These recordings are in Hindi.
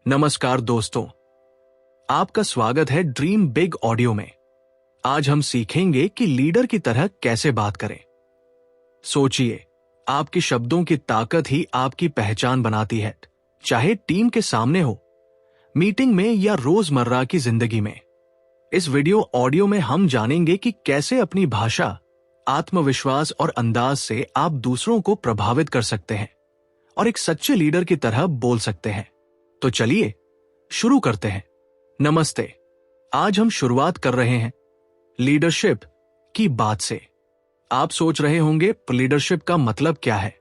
नमस्कार दोस्तों, आपका स्वागत है ड्रीम बिग ऑडियो में। आज हम सीखेंगे कि लीडर की तरह कैसे बात करें। सोचिए, आपके शब्दों की ताकत ही आपकी पहचान बनाती है, चाहे टीम के सामने हो, मीटिंग में या रोजमर्रा की जिंदगी में। इस वीडियो ऑडियो में हम जानेंगे कि कैसे अपनी भाषा, आत्मविश्वास और अंदाज से आप दूसरों को प्रभावित कर सकते हैं और एक सच्चे लीडर की तरह बोल सकते हैं। तो चलिए शुरू करते हैं। नमस्ते, आज हम शुरुआत कर रहे हैं लीडरशिप की बात से। आप सोच रहे होंगे लीडरशिप का मतलब क्या है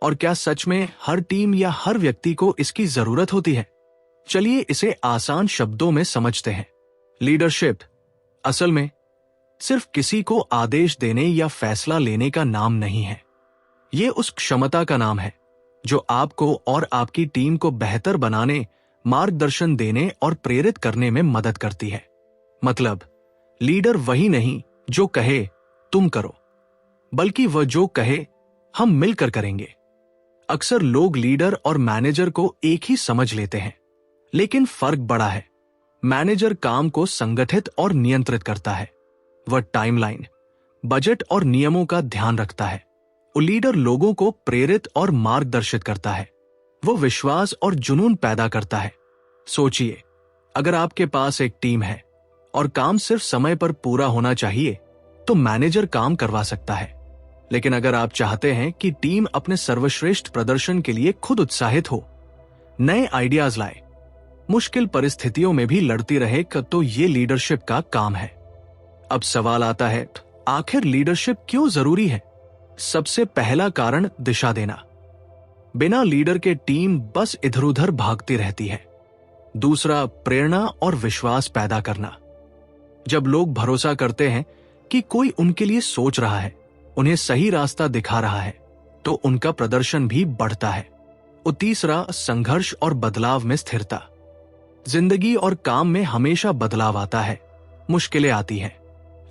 और क्या सच में हर टीम या हर व्यक्ति को इसकी जरूरत होती है। चलिए इसे आसान शब्दों में समझते हैं। लीडरशिप असल में सिर्फ किसी को आदेश देने या फैसला लेने का नाम नहीं है। यह उस क्षमता का नाम है जो आपको और आपकी टीम को बेहतर बनाने, मार्गदर्शन देने और प्रेरित करने में मदद करती है। मतलब, लीडर वही नहीं जो कहे तुम करो, बल्कि वह जो कहे हम मिलकर करेंगे। अक्सर लोग लीडर और मैनेजर को एक ही समझ लेते हैं, लेकिन फर्क बड़ा है। मैनेजर काम को संगठित और नियंत्रित करता है, वह टाइमलाइन, बजट और नियमों का ध्यान रखता है। लीडर लोगों को प्रेरित और मार्गदर्शित करता है, वो विश्वास और जुनून पैदा करता है। सोचिए, अगर आपके पास एक टीम है और काम सिर्फ समय पर पूरा होना चाहिए तो मैनेजर काम करवा सकता है। लेकिन अगर आप चाहते हैं कि टीम अपने सर्वश्रेष्ठ प्रदर्शन के लिए खुद उत्साहित हो, नए आइडियाज लाए, मुश्किल परिस्थितियों में भी लड़ती रहे, तो ये लीडरशिप का काम है। अब सवाल आता है, आखिर लीडरशिप क्यों जरूरी है? सबसे पहला कारण दिशा देना। बिना लीडर के टीम बस इधर उधर भागती रहती है। दूसरा, प्रेरणा और विश्वास पैदा करना। जब लोग भरोसा करते हैं कि कोई उनके लिए सोच रहा है, उन्हें सही रास्ता दिखा रहा है, तो उनका प्रदर्शन भी बढ़ता है। और तीसरा, संघर्ष और बदलाव में स्थिरता। जिंदगी और काम में हमेशा बदलाव आता है, मुश्किलें आती हैं।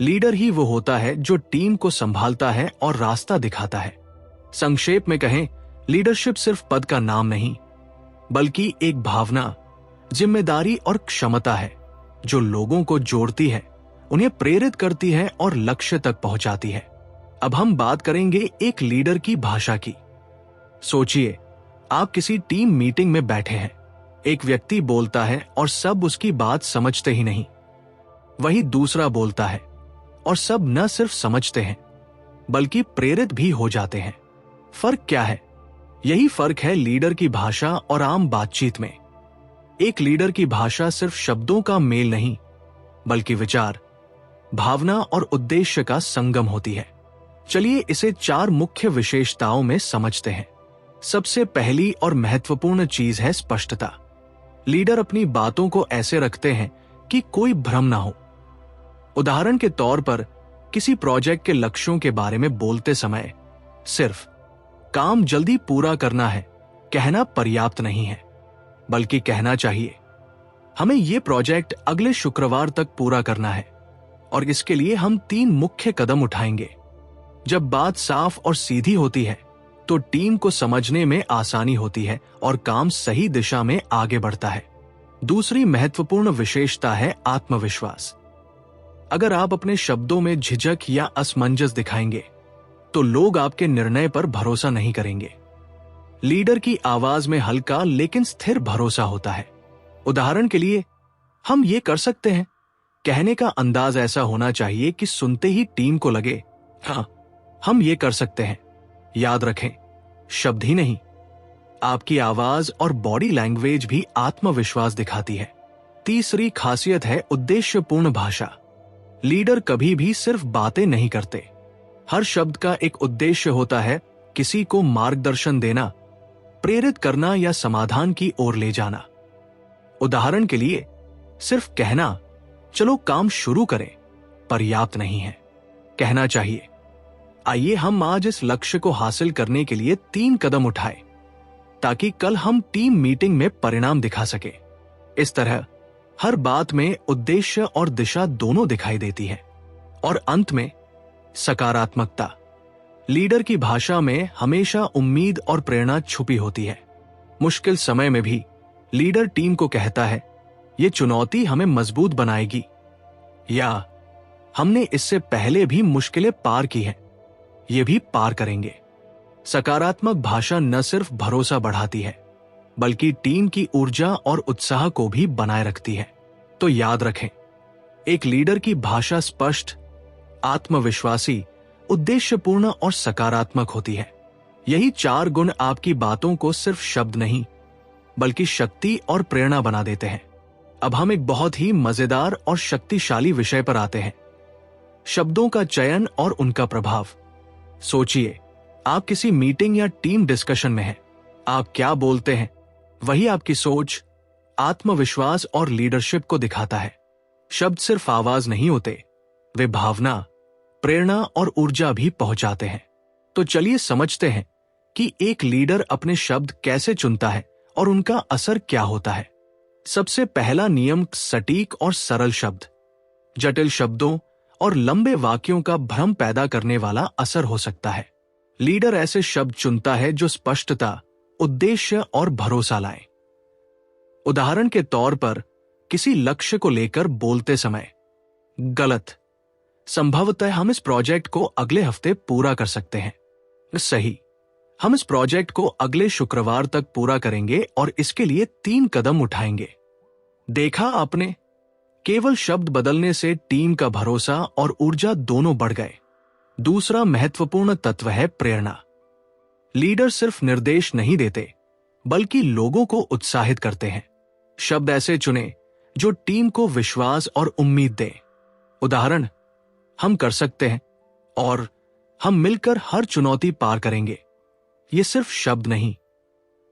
लीडर ही वो होता है जो टीम को संभालता है और रास्ता दिखाता है। संक्षेप में कहें, लीडरशिप सिर्फ पद का नाम नहीं, बल्कि एक भावना, जिम्मेदारी और क्षमता है जो लोगों को जोड़ती है, उन्हें प्रेरित करती है और लक्ष्य तक पहुंचाती है। अब हम बात करेंगे एक लीडर की भाषा की। सोचिए, आप किसी टीम मीटिंग में बैठे हैं। एक व्यक्ति बोलता है और सब उसकी बात समझते ही नहीं। वही दूसरा बोलता है और सब न सिर्फ समझते हैं बल्कि प्रेरित भी हो जाते हैं। फर्क क्या है? यही फर्क है लीडर की भाषा और आम बातचीत में। एक लीडर की भाषा सिर्फ शब्दों का मेल नहीं, बल्कि विचार, भावना और उद्देश्य का संगम होती है। चलिए इसे 4 मुख्य विशेषताओं में समझते हैं। सबसे पहली और महत्वपूर्ण चीज है स्पष्टता। लीडर अपनी बातों को ऐसे रखते हैं कि कोई भ्रम ना हो। उदाहरण के तौर पर, किसी प्रोजेक्ट के लक्ष्यों के बारे में बोलते समय सिर्फ काम जल्दी पूरा करना है कहना पर्याप्त नहीं है, बल्कि कहना चाहिए, हमें यह प्रोजेक्ट अगले शुक्रवार तक पूरा करना है और इसके लिए हम 3 मुख्य कदम उठाएंगे। जब बात साफ और सीधी होती है तो टीम को समझने में आसानी होती है और काम सही दिशा में आगे बढ़ता है। दूसरी महत्वपूर्ण विशेषता है आत्मविश्वास। अगर आप अपने शब्दों में झिझक या असमंजस दिखाएंगे तो लोग आपके निर्णय पर भरोसा नहीं करेंगे। लीडर की आवाज में हल्का लेकिन स्थिर भरोसा होता है। उदाहरण के लिए, हम ये कर सकते हैं, कहने का अंदाज ऐसा होना चाहिए कि सुनते ही टीम को लगे, हाँ, हम ये कर सकते हैं। याद रखें, शब्द ही नहीं, आपकी आवाज और बॉडी लैंग्वेज भी आत्मविश्वास दिखाती है। तीसरी खासियत है उद्देश्यपूर्ण भाषा। लीडर कभी भी सिर्फ बातें नहीं करते। हर शब्द का एक उद्देश्य होता है, किसी को मार्गदर्शन देना, प्रेरित करना या समाधान की ओर ले जाना। उदाहरण के लिए, सिर्फ कहना, चलो काम शुरू करें, पर्याप्त नहीं है। कहना चाहिए, आइए हम आज इस लक्ष्य को हासिल करने के लिए 3 कदम उठाएं, ताकि कल हम टीम मीटिंग में परिणाम दिखा सके। इस तरह हर बात में उद्देश्य और दिशा दोनों दिखाई देती है। और अंत में सकारात्मकता। लीडर की भाषा में हमेशा उम्मीद और प्रेरणा छुपी होती है। मुश्किल समय में भी लीडर टीम को कहता है, ये चुनौती हमें मजबूत बनाएगी, या हमने इससे पहले भी मुश्किलें पार की हैं, ये भी पार करेंगे। सकारात्मक भाषा न सिर्फ भरोसा बढ़ाती है, बल्कि टीम की ऊर्जा और उत्साह को भी बनाए रखती है। तो याद रखें, एक लीडर की भाषा स्पष्ट, आत्मविश्वासी, उद्देश्यपूर्ण और सकारात्मक होती है। यही 4 गुण आपकी बातों को सिर्फ शब्द नहीं, बल्कि शक्ति और प्रेरणा बना देते हैं। अब हम एक बहुत ही मजेदार और शक्तिशाली विषय पर आते हैं, शब्दों का चयन और उनका प्रभाव। सोचिए, आप किसी मीटिंग या टीम डिस्कशन में हैं। आप क्या बोलते हैं वही आपकी सोच, आत्मविश्वास और लीडरशिप को दिखाता है। शब्द सिर्फ आवाज नहीं होते, वे भावना, प्रेरणा और ऊर्जा भी पहुंचाते हैं। तो चलिए समझते हैं कि एक लीडर अपने शब्द कैसे चुनता है और उनका असर क्या होता है। सबसे पहला नियम, सटीक और सरल शब्द। जटिल शब्दों और लंबे वाक्यों का भ्रम पैदा करने वाला असर हो सकता है। लीडर ऐसे शब्द चुनता है जो स्पष्टता, उद्देश्य और भरोसा लाए। उदाहरण के तौर पर, किसी लक्ष्य को लेकर बोलते समय, गलत, संभवतः हम इस प्रोजेक्ट को अगले हफ्ते पूरा कर सकते हैं। सही, हम इस प्रोजेक्ट को अगले शुक्रवार तक पूरा करेंगे और इसके लिए 3 कदम उठाएंगे। देखा आपने, केवल शब्द बदलने से टीम का भरोसा और ऊर्जा दोनों बढ़ गए। दूसरा महत्वपूर्ण तत्व है प्रेरणा। लीडर सिर्फ निर्देश नहीं देते, बल्कि लोगों को उत्साहित करते हैं। शब्द ऐसे चुने जो टीम को विश्वास और उम्मीद दे। उदाहरण, हम कर सकते हैं और हम मिलकर हर चुनौती पार करेंगे। ये सिर्फ शब्द नहीं,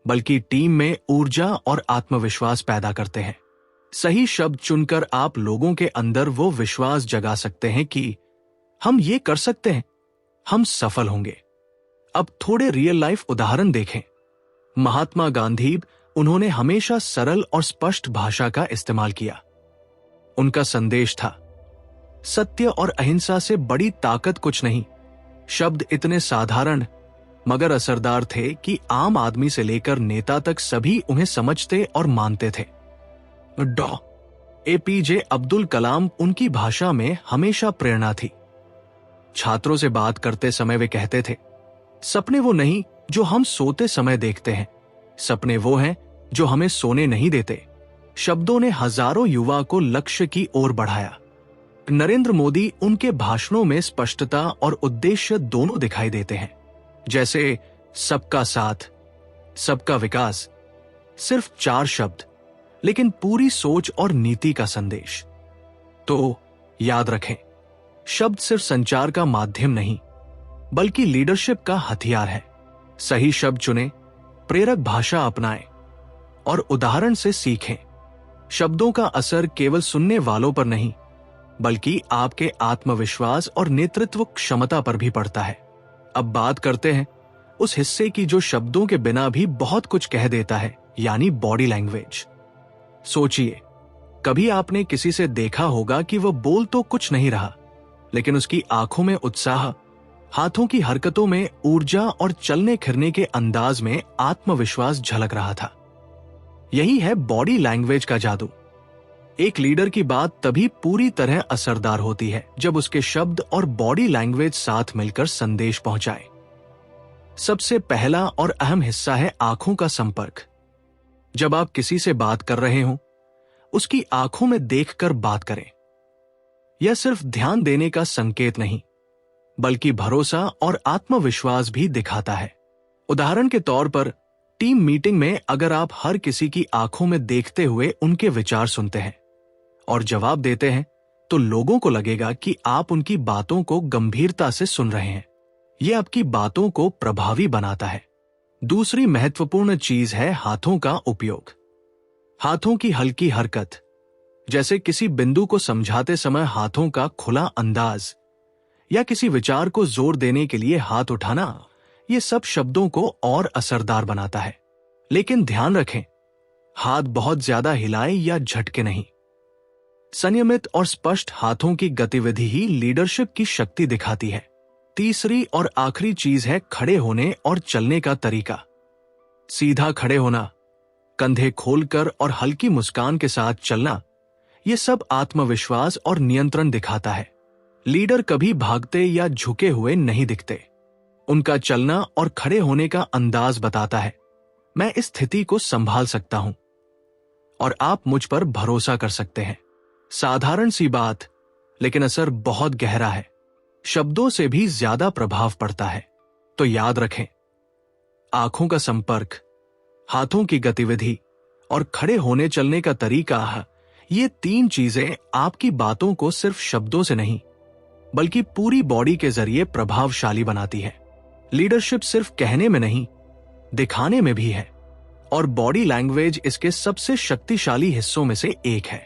बल्कि टीम में ऊर्जा और आत्मविश्वास पैदा करते हैं। सही शब्द चुनकर आप लोगों के अंदर वो विश्वास जगा सकते हैं कि हम ये कर सकते हैं, हम सफल होंगे। अब थोड़े रियल लाइफ उदाहरण देखें। महात्मा गांधी, उन्होंने हमेशा सरल और स्पष्ट भाषा का इस्तेमाल किया। उनका संदेश था, सत्य और अहिंसा से बड़ी ताकत कुछ नहीं। शब्द इतने साधारण मगर असरदार थे कि आम आदमी से लेकर नेता तक सभी उन्हें समझते और मानते थे। डॉ. APJ अब्दुल कलाम, उनकी भाषा में हमेशा प्रेरणा थी। छात्रों से बात करते समय वे कहते थे, सपने वो नहीं जो हम सोते समय देखते हैं, सपने वो हैं जो हमें सोने नहीं देते। शब्दों ने हजारों युवा को लक्ष्य की ओर बढ़ाया। नरेंद्र मोदी, उनके भाषणों में स्पष्टता और उद्देश्य दोनों दिखाई देते हैं, जैसे सबका साथ, सबका विकास। सिर्फ 4 शब्द, लेकिन पूरी सोच और नीति का संदेश। तो याद रखें, शब्द सिर्फ संचार का माध्यम नहीं, बल्कि लीडरशिप का हथियार है। सही शब्द चुनें, प्रेरक भाषा अपनाएं और उदाहरण से सीखें। शब्दों का असर केवल सुनने वालों पर नहीं, बल्कि आपके आत्मविश्वास और नेतृत्व क्षमता पर भी पड़ता है। अब बात करते हैं उस हिस्से की जो शब्दों के बिना भी बहुत कुछ कह देता है, यानी बॉडी लैंग्वेज। सोचिए, कभी आपने किसी से देखा होगा कि वह बोल तो कुछ नहीं रहा, लेकिन उसकी आंखों में उत्साह, हाथों की हरकतों में ऊर्जा और चलने फिरने के अंदाज में आत्मविश्वास झलक रहा था। यही है बॉडी लैंग्वेज का जादू। एक लीडर की बात तभी पूरी तरह असरदार होती है जब उसके शब्द और बॉडी लैंग्वेज साथ मिलकर संदेश पहुंचाए। सबसे पहला और अहम हिस्सा है आंखों का संपर्क। जब आप किसी से बात कर रहे हो, उसकी आंखों में देखकर बात करें। यह सिर्फ ध्यान देने का संकेत नहीं, बल्कि भरोसा और आत्मविश्वास भी दिखाता है। उदाहरण के तौर पर, टीम मीटिंग में अगर आप हर किसी की आंखों में देखते हुए उनके विचार सुनते हैं और जवाब देते हैं, तो लोगों को लगेगा कि आप उनकी बातों को गंभीरता से सुन रहे हैं। यह आपकी बातों को प्रभावी बनाता है। दूसरी महत्वपूर्ण चीज है हाथों का उपयोग। हाथों की हल्की हरकत, जैसे किसी बिंदु को समझाते समय हाथों का खुला अंदाज या किसी विचार को जोर देने के लिए हाथ उठाना, ये सब शब्दों को और असरदार बनाता है। लेकिन ध्यान रखें, हाथ बहुत ज्यादा हिलाए या झटके नहीं। संयमित और स्पष्ट हाथों की गतिविधि ही लीडरशिप की शक्ति दिखाती है। तीसरी और आखिरी चीज है खड़े होने और चलने का तरीका। सीधा खड़े होना, कंधे खोलकर और हल्की मुस्कान के साथ चलना, ये सब आत्मविश्वास और नियंत्रण दिखाता है। लीडर कभी भागते या झुके हुए नहीं दिखते। उनका चलना और खड़े होने का अंदाज बताता है, मैं इस स्थिति को संभाल सकता हूं और आप मुझ पर भरोसा कर सकते हैं। साधारण सी बात, लेकिन असर बहुत गहरा है। शब्दों से भी ज्यादा प्रभाव पड़ता है। तो याद रखें, आंखों का संपर्क, हाथों की गतिविधि और खड़े होने चलने का तरीका, ये 3 चीजें आपकी बातों को सिर्फ शब्दों से नहीं बल्कि पूरी बॉडी के जरिए प्रभावशाली बनाती है। लीडरशिप सिर्फ कहने में नहीं, दिखाने में भी है, और बॉडी लैंग्वेज इसके सबसे शक्तिशाली हिस्सों में से एक है।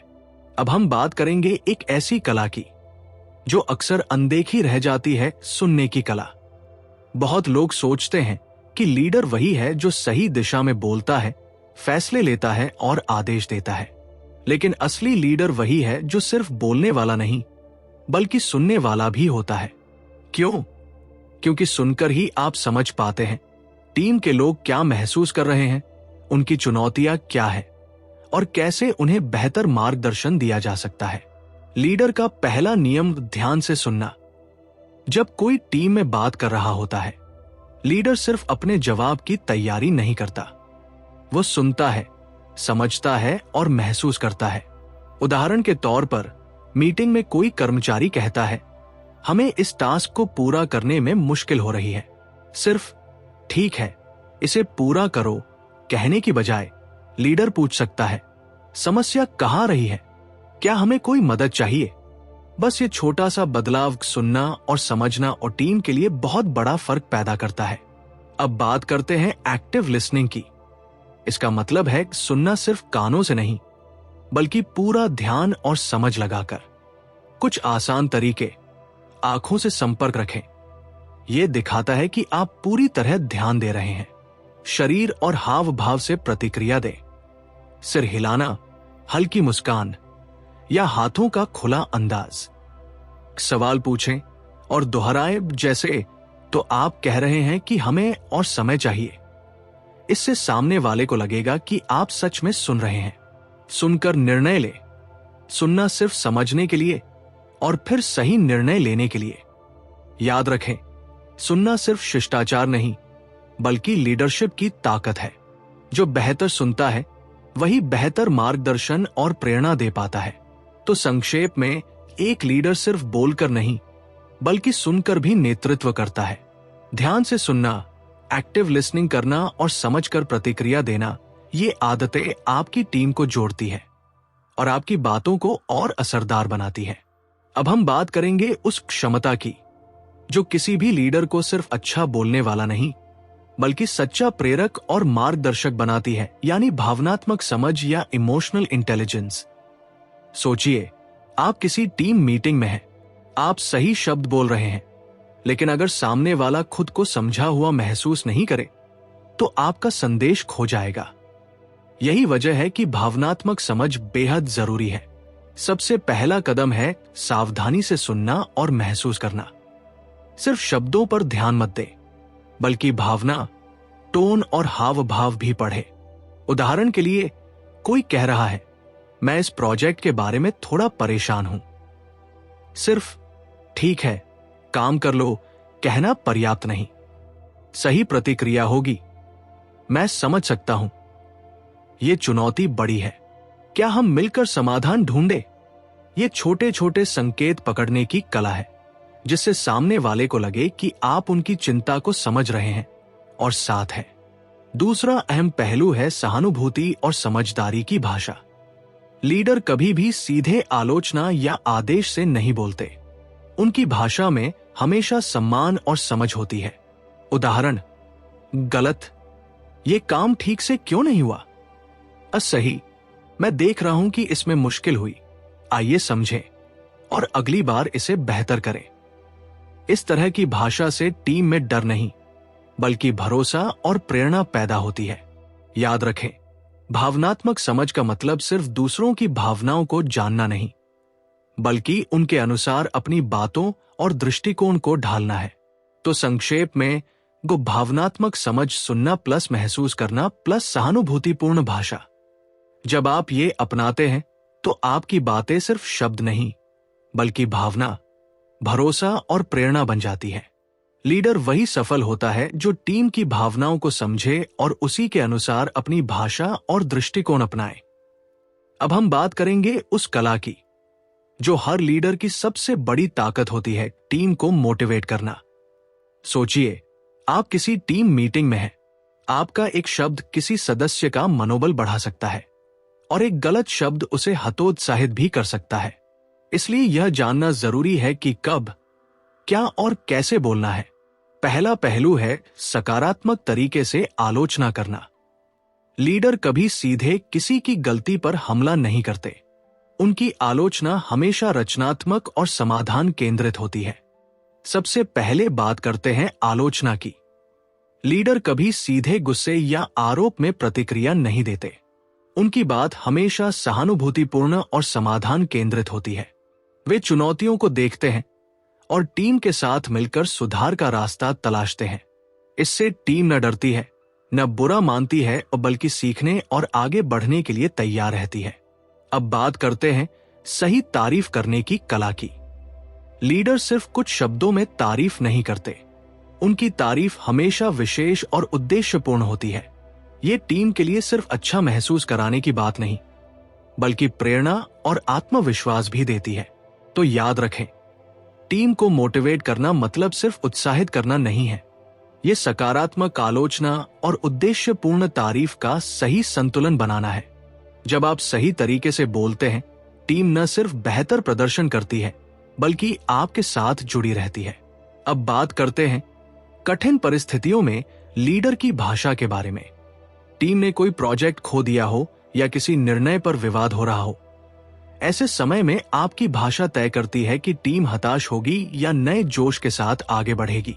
अब हम बात करेंगे एक ऐसी कला की जो अक्सर अनदेखी रह जाती है, सुनने की कला। बहुत लोग सोचते हैं कि लीडर वही है जो सही दिशा में बोलता है, फैसले लेता है और आदेश देता है। लेकिन असली लीडर वही है जो सिर्फ बोलने वाला नहीं बल्कि सुनने वाला भी होता है। क्यों? क्योंकि सुनकर ही आप समझ पाते हैं टीम के लोग क्या महसूस कर रहे हैं, उनकी चुनौतियां क्या है और कैसे उन्हें बेहतर मार्गदर्शन दिया जा सकता है। लीडर का पहला नियम ध्यान से सुनना। जब कोई टीम में बात कर रहा होता है, लीडर सिर्फ अपने जवाब की तैयारी नहीं करता, वो सुनता है, समझता है और महसूस करता है। उदाहरण के तौर पर, मीटिंग में कोई कर्मचारी कहता है, हमें इस टास्क को पूरा करने में मुश्किल हो रही है। सिर्फ ठीक है, इसे पूरा करो कहने की बजाय लीडर पूछ सकता है, समस्या कहां रही है, क्या हमें कोई मदद चाहिए। बस ये छोटा सा बदलाव सुनना और समझना और टीम के लिए बहुत बड़ा फर्क पैदा करता है। अब बात करते हैं एक्टिव लिसनिंग की। इसका मतलब है सुनना सिर्फ कानों से नहीं बल्कि पूरा ध्यान और समझ लगाकर। कुछ आसान तरीके। आंखों से संपर्क रखें, यह दिखाता है कि आप पूरी तरह ध्यान दे रहे हैं। शरीर और हाव भाव से प्रतिक्रिया दें, सिर हिलाना, हल्की मुस्कान या हाथों का खुला अंदाज। सवाल पूछें और दोहराएं, जैसे तो आप कह रहे हैं कि हमें और समय चाहिए। इससे सामने वाले को लगेगा कि आप सच में सुन रहे हैं। सुनकर निर्णय ले। सुनना सिर्फ समझने के लिए और फिर सही निर्णय लेने के लिए। याद रखें, सुनना सिर्फ शिष्टाचार नहीं बल्कि लीडरशिप की ताकत है। जो बेहतर सुनता है वही बेहतर मार्गदर्शन और प्रेरणा दे पाता है। तो संक्षेप में, एक लीडर सिर्फ बोलकर नहीं बल्कि सुनकर भी नेतृत्व करता है। ध्यान से सुनना, एक्टिव लिसनिंग करना और समझकर प्रतिक्रिया देना, ये आदतें आपकी टीम को जोड़ती है और आपकी बातों को और असरदार बनाती है। अब हम बात करेंगे उस क्षमता की जो किसी भी लीडर को सिर्फ अच्छा बोलने वाला नहीं बल्कि सच्चा प्रेरक और मार्गदर्शक बनाती है, यानी भावनात्मक समझ या इमोशनल इंटेलिजेंस। सोचिए, आप किसी टीम मीटिंग में हैं, आप सही शब्द बोल रहे हैं, लेकिन अगर सामने वाला खुद को समझा हुआ महसूस नहीं करे तो आपका संदेश खो जाएगा। यही वजह है कि भावनात्मक समझ बेहद जरूरी है। सबसे पहला कदम है सावधानी से सुनना और महसूस करना। सिर्फ शब्दों पर ध्यान मत दे बल्कि भावना, टोन और हाव भाव भी पढ़े। उदाहरण के लिए, कोई कह रहा है, मैं इस प्रोजेक्ट के बारे में थोड़ा परेशान हूं। सिर्फ ठीक है, काम कर लो कहना पर्याप्त नहीं। सही प्रतिक्रिया होगी, मैं समझ सकता हूं, यह चुनौती बड़ी है, क्या हम मिलकर समाधान ढूंढे। ये छोटे छोटे संकेत पकड़ने की कला है जिससे सामने वाले को लगे कि आप उनकी चिंता को समझ रहे हैं और साथ हैं। दूसरा अहम पहलू है सहानुभूति और समझदारी की भाषा। लीडर कभी भी सीधे आलोचना या आदेश से नहीं बोलते। उनकी भाषा में हमेशा सम्मान और समझ होती है। उदाहरण, गलत, ये काम ठीक से क्यों नहीं हुआ। सही, मैं देख रहा हूं कि इसमें मुश्किल हुई, आइए समझें और अगली बार इसे बेहतर करें। इस तरह की भाषा से टीम में डर नहीं बल्कि भरोसा और प्रेरणा पैदा होती है। याद रखें, भावनात्मक समझ का मतलब सिर्फ दूसरों की भावनाओं को जानना नहीं बल्कि उनके अनुसार अपनी बातों और दृष्टिकोण को ढालना है। तो संक्षेप में, को भावनात्मक समझ, सुनना प्लस महसूस करना प्लस सहानुभूतिपूर्ण भाषा। जब आप ये अपनाते हैं तो आपकी बातें सिर्फ शब्द नहीं बल्कि भावना, भरोसा और प्रेरणा बन जाती है। लीडर वही सफल होता है जो टीम की भावनाओं को समझे और उसी के अनुसार अपनी भाषा और दृष्टिकोण अपनाए। अब हम बात करेंगे उस कला की जो हर लीडर की सबसे बड़ी ताकत होती है, टीम को मोटिवेट करना। सोचिए, आप किसी टीम मीटिंग में हैं। आपका एक शब्द किसी सदस्य का मनोबल बढ़ा सकता है और एक गलत शब्द उसे हतोत्साहित भी कर सकता है। इसलिए यह जानना जरूरी है कि कब, क्या और कैसे बोलना है। पहला पहलू है सकारात्मक तरीके से आलोचना करना। लीडर कभी सीधे किसी की गलती पर हमला नहीं करते। उनकी आलोचना हमेशा रचनात्मक और समाधान केंद्रित होती है। सबसे पहले बात करते हैं आलोचना की। लीडर कभी सीधे गुस्से या आरोप में प्रतिक्रिया नहीं देते। उनकी बात हमेशा सहानुभूतिपूर्ण और समाधान केंद्रित होती है। वे चुनौतियों को देखते हैं और टीम के साथ मिलकर सुधार का रास्ता तलाशते हैं। इससे टीम न डरती है, न बुरा मानती है, बल्कि सीखने और आगे बढ़ने के लिए तैयार रहती है। अब बात करते हैं सही तारीफ करने की कला की। लीडर सिर्फ कुछ शब्दों में तारीफ नहीं करते। उनकी तारीफ हमेशा विशेष और उद्देश्यपूर्ण होती है। ये टीम के लिए सिर्फ अच्छा महसूस कराने की बात नहीं बल्कि प्रेरणा और आत्मविश्वास भी देती है। तो याद रखें, टीम को मोटिवेट करना मतलब सिर्फ उत्साहित करना नहीं है। ये सकारात्मक आलोचना और उद्देश्यपूर्ण तारीफ का सही संतुलन बनाना है। जब आप सही तरीके से बोलते हैं, टीम न सिर्फ बेहतर प्रदर्शन करती है बल्कि आपके साथ जुड़ी रहती है। अब बात करते हैं कठिन परिस्थितियों में लीडर की भाषा के बारे में। टीम ने कोई प्रोजेक्ट खो दिया हो या किसी निर्णय पर विवाद हो रहा हो। ऐसे समय में आपकी भाषा तय करती है कि टीम हताश होगी या नए जोश के साथ आगे बढ़ेगी।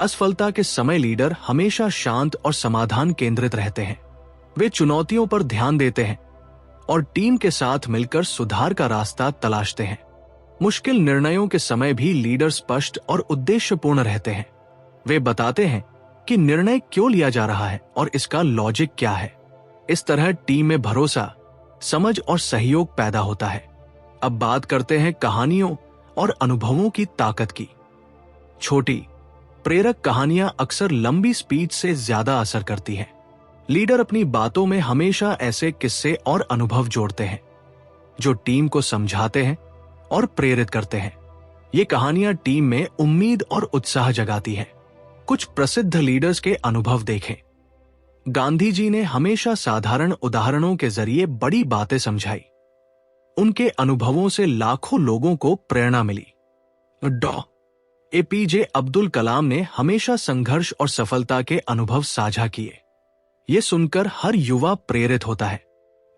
असफलता के समय लीडर हमेशा शांत और समाधान केंद्रित रहते हैं। वे चुनौतियों पर ध्यान देते हैं और टीम के साथ मिलकर सुधार का रास्ता तलाशते हैं। मुश्किल निर्णयों के समय भी लीडर स्पष्ट और उद्देश्यपूर्ण रहते हैं। वे बताते हैं कि निर्णय क्यों लिया जा रहा है और इसका लॉजिक क्या है। इस तरह टीम में भरोसा, समझ और सहयोग पैदा होता है। अब बात करते हैं कहानियों और अनुभवों की ताकत की। छोटी, प्रेरक कहानियां अक्सर लंबी स्पीच से ज्यादा असर करती हैं। लीडर अपनी बातों में हमेशा ऐसे किस्से और अनुभव जोड़ते हैं जो टीम को समझाते हैं और प्रेरित करते हैं। ये कहानियां टीम में उम्मीद और उत्साह जगाती हैं। कुछ प्रसिद्ध लीडर्स के अनुभव देखें। गांधी जी ने हमेशा साधारण उदाहरणों के जरिए बड़ी बातें समझाई। उनके अनुभवों से लाखों लोगों को प्रेरणा मिली। डॉ. एपीजे अब्दुल कलाम ने हमेशा संघर्ष और सफलता के अनुभव साझा किए। ये सुनकर हर युवा प्रेरित होता है।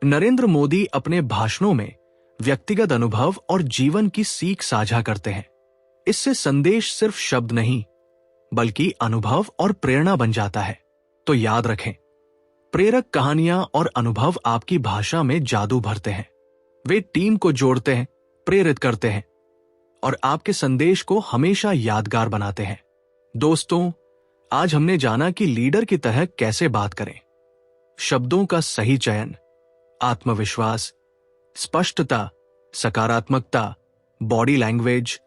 नरेंद्र मोदी अपने भाषणों में व्यक्तिगत अनुभव और जीवन की सीख साझा करते हैं। इससे संदेश सिर्फ शब्द नहीं बल्कि अनुभव और प्रेरणा बन जाता है। तो याद रखें, प्रेरक कहानियां और अनुभव आपकी भाषा में जादू भरते हैं। वे टीम को जोड़ते हैं, प्रेरित करते हैं और आपके संदेश को हमेशा यादगार बनाते हैं। दोस्तों, आज हमने जाना कि लीडर की तरह कैसे बात करें। शब्दों का सही चयन, आत्मविश्वास, स्पष्टता, सकारात्मकता, बॉडी लैंग्वेज,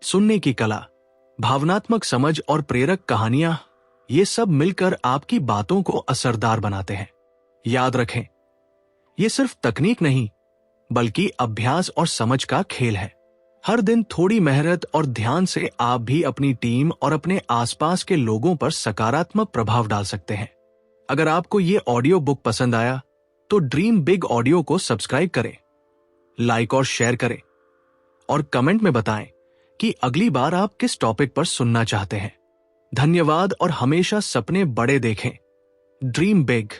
सुनने की कला, भावनात्मक समझ और प्रेरक कहानियां, ये सब मिलकर आपकी बातों को असरदार बनाते हैं। याद रखें, ये सिर्फ तकनीक नहीं बल्कि अभ्यास और समझ का खेल है। हर दिन थोड़ी मेहनत और ध्यान से आप भी अपनी टीम और अपने आसपास के लोगों पर सकारात्मक प्रभाव डाल सकते हैं। अगर आपको ये ऑडियो बुक पसंद आया तो ड्रीम बिग ऑडियो को सब्सक्राइब करें, लाइक और शेयर करें और कमेंट में बताएं कि अगली बार आप किस टॉपिक पर सुनना चाहते हैं। धन्यवाद और हमेशा सपने बड़े देखें। Dream big.